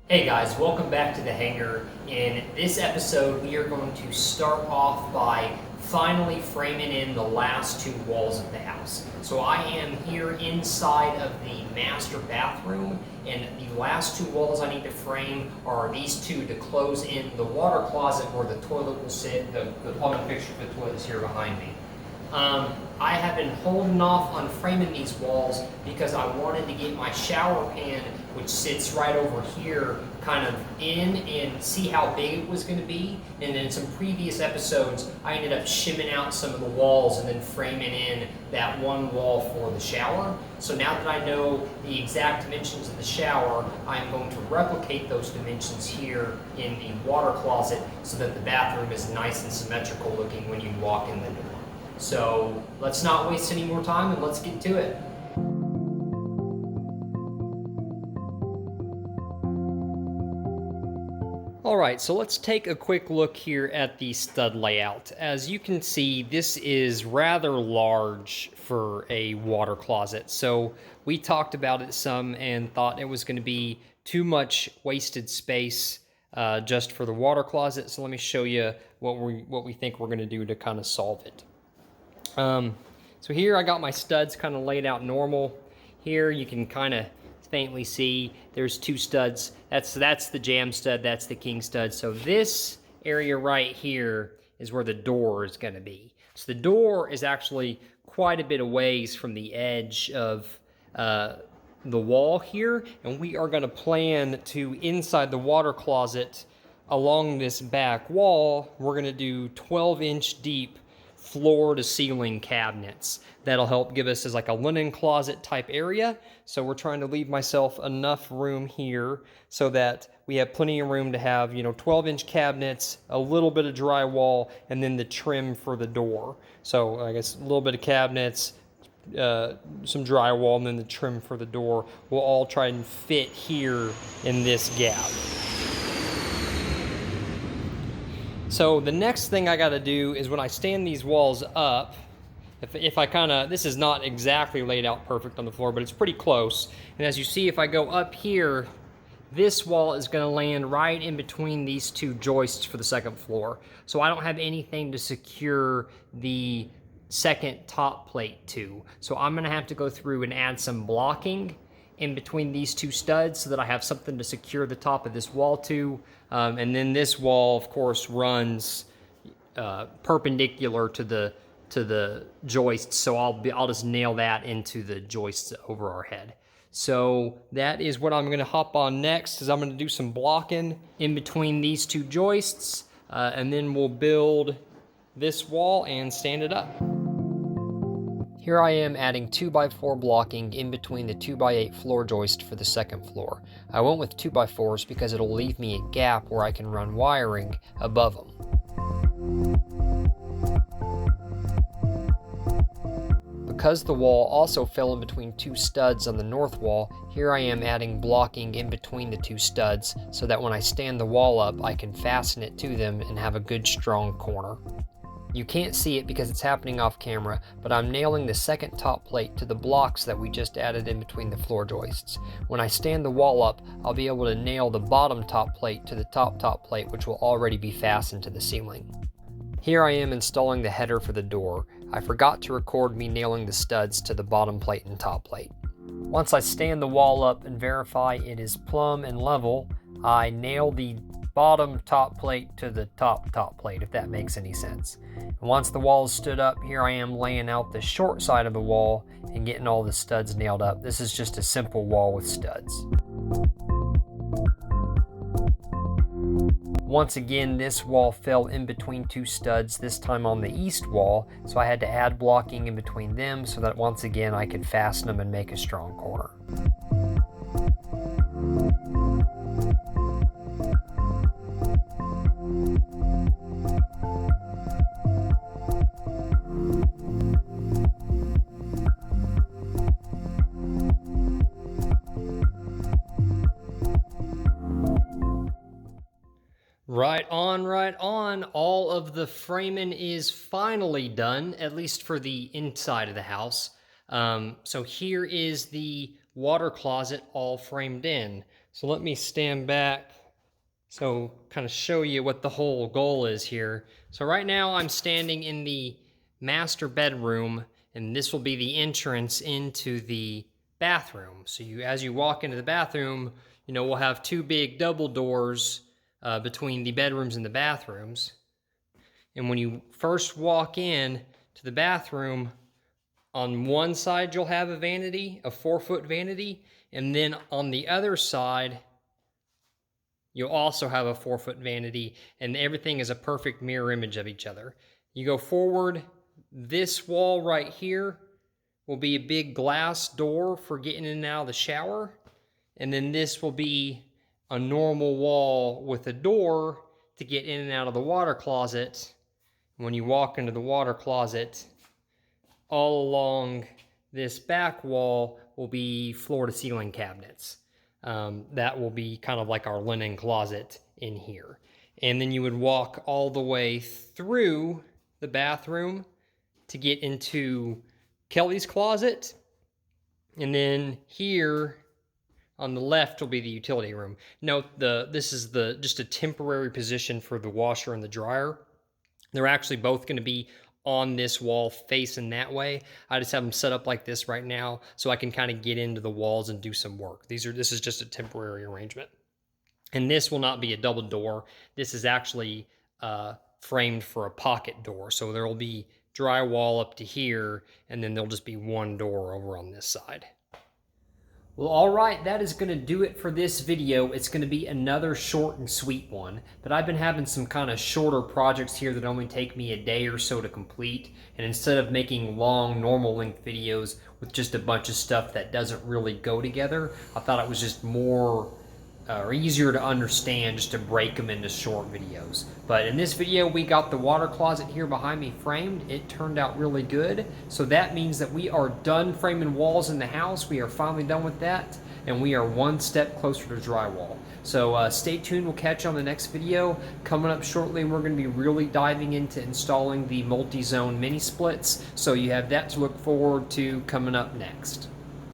Hey guys, welcome back to the Hangar. In this episode, we are going to start off by finally framing in the last two walls of the house. So I am here inside of the master bathroom, and the last two walls I need to frame are these two to close in the water closet where the toilet will sit. The plumbing fixture for the toilet is here behind me. I have been holding off on framing these walls because I wanted to get my shower pan, which sits right over here, kind of in and see how big it was going to be. And in some previous episodes, I ended up shimming out some of the walls and then framing in that one wall for the shower. So now that I know the exact dimensions of the shower, I'm going to replicate those dimensions here in the water closet so that the bathroom is nice and symmetrical looking when you walk in the door. So let's not waste any more time and let's get to it. Alright, so let's take a quick look here at the stud layout. As you can see, this is rather large for a water closet. So we talked about it some and thought it was going to be too much wasted space just for the water closet. So let me show you what we think we're going to do to kind of solve it. So here I got my studs kind of laid out normal. Here you can kind of faintly see there's two studs. That's the jam stud, that's the king stud. So this area right here is where the door is going to be. So the door is actually quite a bit of ways from the edge of the wall here, and we are going to plan to, inside the water closet along this back wall, we're going to do 12-inch deep floor to ceiling cabinets. That'll help give us as like a linen closet type area. So we're trying to leave myself enough room here so that we have plenty of room to have, 12-inch cabinets, a little bit of drywall, and then the trim for the door. So I guess a little bit of cabinets, some drywall, and then the trim for the door will all try and fit here in this gap. So the next thing I got to do is when I stand these walls up, if I kind of, this is not exactly laid out perfect on the floor, but it's pretty close. And as you see, if I go up here, this wall is going to land right in between these two joists for the second floor. So I don't have anything to secure the second top plate to. So I'm going to have to go through and add some blocking in between these two studs so that I have something to secure the top of this wall to. And then this wall, of course, runs perpendicular to the joists, so I'll just nail that into the joists over our head. So that is what I'm going to hop on next, is I'm going to do some blocking in between these two joists, and then we'll build this wall and stand it up. Here I am adding 2x4 blocking in between the 2x8 floor joist for the second floor. I went with 2x4s because it'll leave me a gap where I can run wiring above them. Because the wall also fell in between two studs on the north wall, here I am adding blocking in between the two studs so that when I stand the wall up, I can fasten it to them and have a good strong corner. You can't see it because it's happening off camera, but I'm nailing the second top plate to the blocks that we just added in between the floor joists. When I stand the wall up, I'll be able to nail the bottom top plate to the top plate, which will already be fastened to the ceiling. Here I am installing the header for the door. I forgot to record me nailing the studs to the bottom plate and top plate. Once I stand the wall up and verify it is plumb and level, I nail the bottom top plate to the top plate, if that makes any sense. And once the wall is stood up, here I am laying out the short side of the wall and getting all the studs nailed up. This is just a simple wall with studs. Once again, this wall fell in between two studs, this time on the east wall, so I had to add blocking in between them so that once again I could fasten them and make a strong corner. Right on, right on. All of the framing is finally done, at least for the inside of the house. So here is the water closet all framed in. So let me stand back so kind of show you what the whole goal is here. So right now I'm standing in the master bedroom, and this will be the entrance into the bathroom. So as you walk into the bathroom, we'll have two big double doors between the bedrooms and the bathrooms. And when you first walk in to the bathroom, on one side you'll have a vanity, a 4-foot vanity, and then on the other side you'll also have a 4-foot vanity, and everything is a perfect mirror image of each other. You go forward, this wall right here will be a big glass door for getting in and out of the shower, and then this will be a normal wall with a door to get in and out of the water closet. When you walk into the water closet, all along this back wall will be floor-to-ceiling cabinets. That will be kind of like our linen closet in here. And then you would walk all the way through the bathroom to get into Kelly's closet. And then here on the left will be the utility room. Note, this is just a temporary position for the washer and the dryer. They're actually both going to be on this wall facing that way. I just have them set up like this right now so I can kind of get into the walls and do some work. This is just a temporary arrangement. And this will not be a double door. This is actually framed for a pocket door. So there will be drywall up to here, and then there'll just be one door over on this side. Well, all right, that is going to do it for this video. It's going to be another short and sweet one, but I've been having some kind of shorter projects here that only take me a day or so to complete, and instead of making long, normal length videos with just a bunch of stuff that doesn't really go together, I thought it was just more or easier to understand just to break them into short videos. But in this video, we got the water closet here behind me framed. It turned out really good. So that means that we are done framing walls in the house. We are finally done with that, and we are one step closer to drywall. So stay tuned. We'll catch you on the next video. Coming up shortly, we're going to be really diving into installing the multi-zone mini splits. So you have that to look forward to coming up next.